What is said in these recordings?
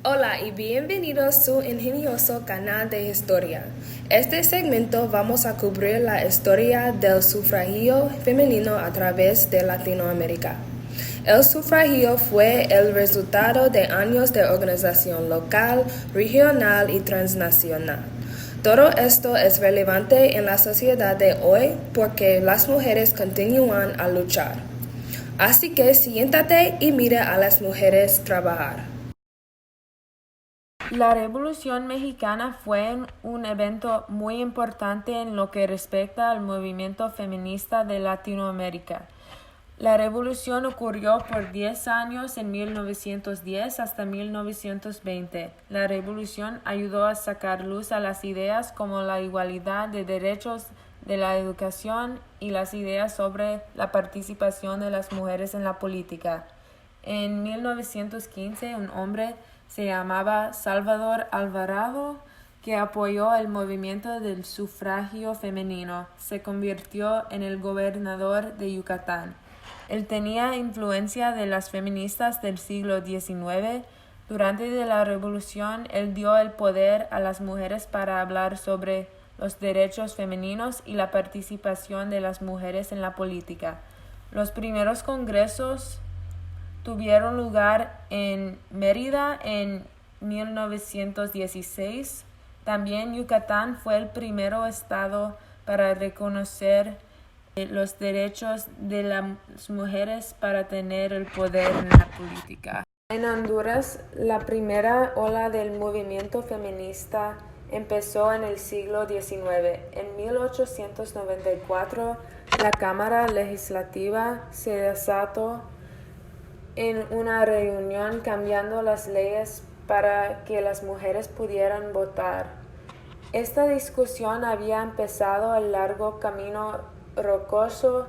Hola y bienvenidos a su ingenioso canal de historia. Este segmento vamos a cubrir la historia del sufragio femenino a través de Latinoamérica. El sufragio fue el resultado de años de organización local, regional y transnacional. Todo esto es relevante en la sociedad de hoy porque las mujeres continúan a luchar. Así que siéntate y mira a las mujeres trabajar. La Revolución Mexicana fue un evento muy importante en lo que respecta al movimiento feminista de Latinoamérica. La revolución ocurrió por 10 años en 1910 hasta 1920. La revolución ayudó a sacar luz a las ideas como la igualdad de derechos de la educación y las ideas sobre la participación de las mujeres en la política. En 1915, un hombre se llamaba Salvador Alvarado, que apoyó el movimiento del sufragio femenino. Se convirtió en el gobernador de Yucatán. Él tenía influencia de las feministas del siglo XIX. Durante la revolución, él dio el poder a las mujeres para hablar sobre los derechos femeninos y la participación de las mujeres en la política. Los primeros congresos tuvieron lugar en Mérida en 1916. También Yucatán fue el primer estado para reconocer los derechos de las mujeres para tener el poder en la política. En Honduras, la primera ola del movimiento feminista empezó en el siglo XIX. En 1894, la Cámara Legislativa se desató en una reunión cambiando las leyes para que las mujeres pudieran votar. Esta discusión había empezado el largo camino rocoso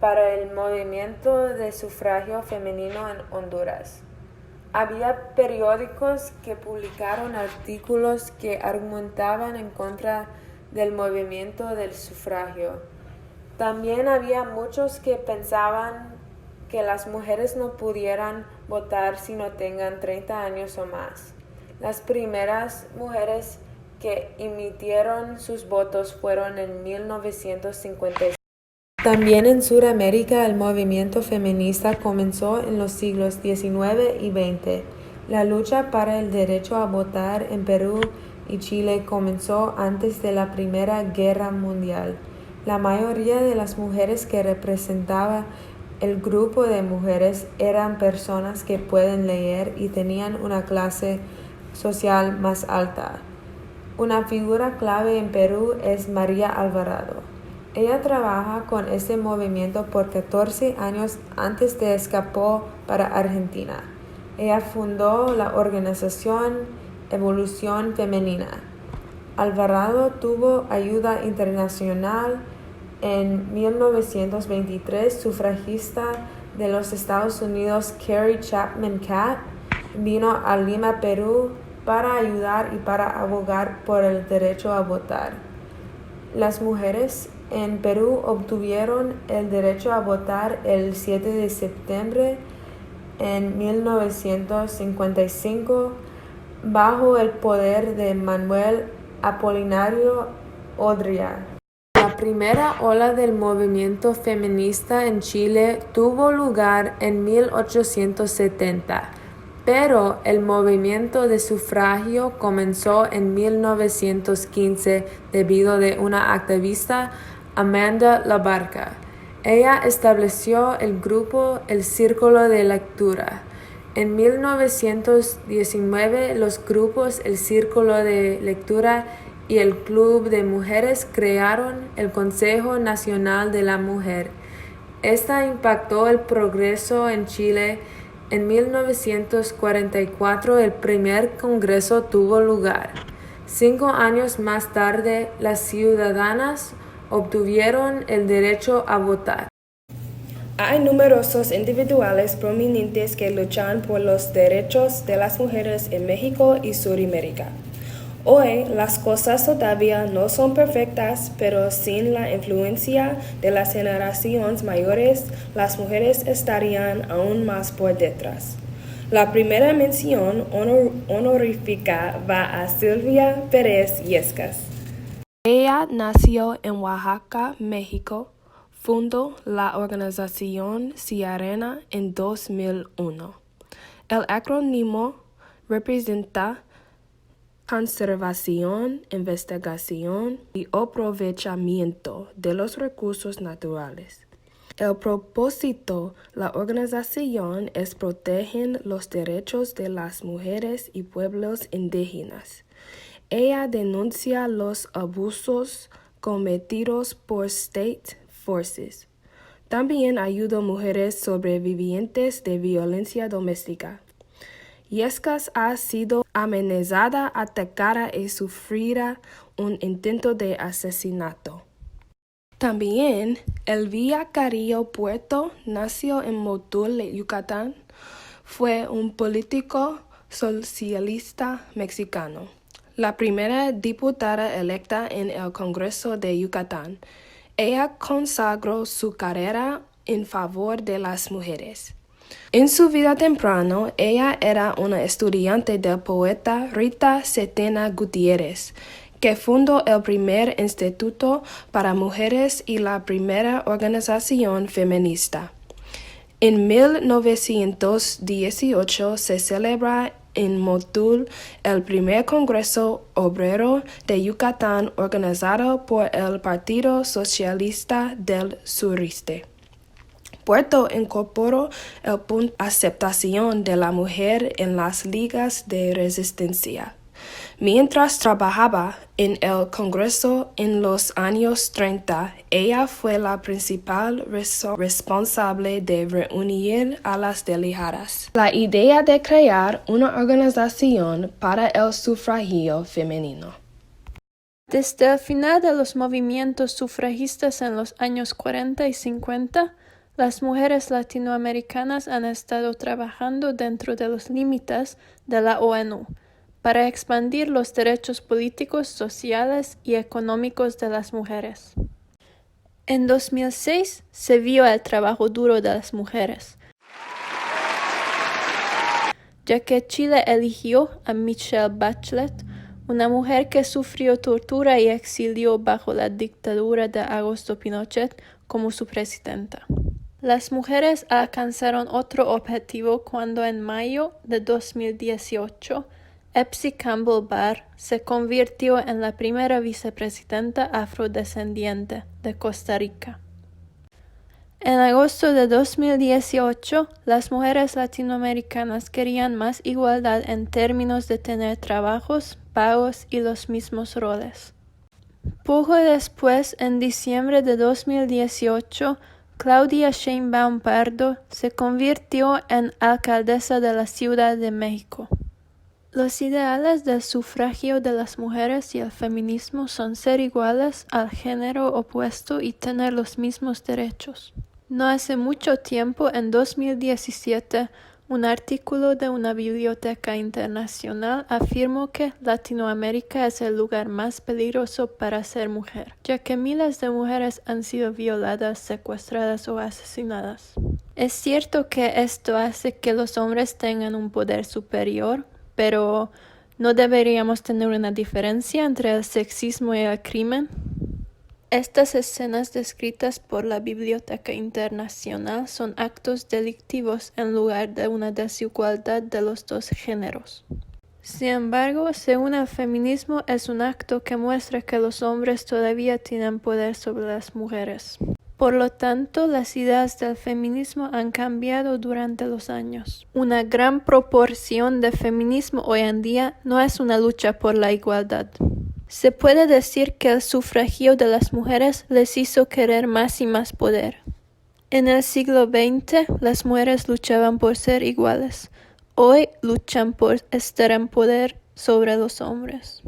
para el movimiento de sufragio femenino en Honduras. Había periódicos que publicaron artículos que argumentaban en contra del movimiento del sufragio. También había muchos que pensaban que las mujeres no pudieran votar si no tengan 30 años o más. Las primeras mujeres que emitieron sus votos fueron en 1956. También en Sudamérica el movimiento feminista comenzó en los siglos XIX y XX. La lucha para el derecho a votar en Perú y Chile comenzó antes de la Primera Guerra Mundial. La mayoría de las mujeres que representaba el grupo de mujeres eran personas que pueden leer y tenían una clase social más alta. Una figura clave en Perú es María Alvarado. Ella trabaja con este movimiento por 14 años antes de escapó para Argentina. Ella fundó la organización Evolución Femenina. Alvarado tuvo ayuda internacional. En 1923, sufragista de los Estados Unidos Carrie Chapman Catt vino a Lima, Perú, para ayudar y para abogar por el derecho a votar. Las mujeres en Perú obtuvieron el derecho a votar el 7 de septiembre en 1955 bajo el poder de Manuel Apolinario Odría. La primera ola del movimiento feminista en Chile tuvo lugar en 1870, pero el movimiento de sufragio comenzó en 1915 debido a una activista, Amanda Labarca. Ella estableció el grupo El Círculo de Lectura. En 1919, los grupos El Círculo de Lectura y el Club de Mujeres crearon el Consejo Nacional de la Mujer. Esta impactó el progreso en Chile. En 1944 el primer congreso tuvo lugar. 5 años más tarde, las ciudadanas obtuvieron el derecho a votar. Hay numerosos individuales prominentes que luchan por los derechos de las mujeres en México y Sudamérica. Hoy las cosas todavía no son perfectas, pero sin la influencia de las generaciones mayores, las mujeres estarían aún más por detrás. La primera mención honorífica va a Silvia Pérez Yescas. Ella nació en Oaxaca, México. Fundó la organización Ciarena en 2001. El acrónimo representa conservación, investigación y aprovechamiento de los recursos naturales. El propósito de la organización es proteger los derechos de las mujeres y pueblos indígenas. Ella denuncia los abusos cometidos por State Forces. También ayuda a mujeres sobrevivientes de violencia doméstica. Yescas ha sido amenazada, atacada y sufrirá un intento de asesinato. También Elvia Carrillo Puerto nació en Motul, Yucatán. Fue un político socialista mexicano, la primera diputada electa en el Congreso de Yucatán. Ella consagró su carrera en favor de las mujeres. En su vida temprana, ella era una estudiante del poeta Rita Cetena Gutiérrez, que fundó el primer instituto para mujeres y la primera organización feminista. En 1918 se celebra en Motul el primer Congreso Obrero de Yucatán organizado por el Partido Socialista del Sureste. Puerto incorporó el punto de aceptación de la mujer en las ligas de resistencia. Mientras trabajaba en el Congreso en los años 30, ella fue la principal responsable de reunir a las delegadas. La idea de crear una organización para el sufragio femenino. Desde el final de los movimientos sufragistas en los años 40 y 50, las mujeres latinoamericanas han estado trabajando dentro de los límites de la ONU para expandir los derechos políticos, sociales y económicos de las mujeres. En 2006 se vio el trabajo duro de las mujeres, ya que Chile eligió a Michelle Bachelet, una mujer que sufrió tortura y exilio bajo la dictadura de Augusto Pinochet, como su presidenta. Las mujeres alcanzaron otro objetivo cuando en mayo de 2018 Epsi Campbell Barr se convirtió en la primera vicepresidenta afrodescendiente de Costa Rica. En agosto de 2018, las mujeres latinoamericanas querían más igualdad en términos de tener trabajos, pagos y los mismos roles. Poco después, en diciembre de 2018, Claudia Sheinbaum Pardo se convirtió en alcaldesa de la Ciudad de México. Los ideales del sufragio de las mujeres y el feminismo son ser iguales al género opuesto y tener los mismos derechos. No hace mucho tiempo, en 2017, un artículo de una biblioteca internacional afirmó que Latinoamérica es el lugar más peligroso para ser mujer, ya que miles de mujeres han sido violadas, secuestradas o asesinadas. Es cierto que esto hace que los hombres tengan un poder superior, pero ¿no deberíamos tener una diferencia entre el sexismo y el crimen? Estas escenas descritas por la Biblioteca Internacional son actos delictivos en lugar de una desigualdad de los dos géneros. Sin embargo, según el feminismo, es un acto que muestra que los hombres todavía tienen poder sobre las mujeres. Por lo tanto, las ideas del feminismo han cambiado durante los años. Una gran proporción de feminismo hoy en día no es una lucha por la igualdad. Se puede decir que el sufragio de las mujeres les hizo querer más y más poder. En el siglo XX, las mujeres luchaban por ser iguales. Hoy luchan por estar en poder sobre los hombres.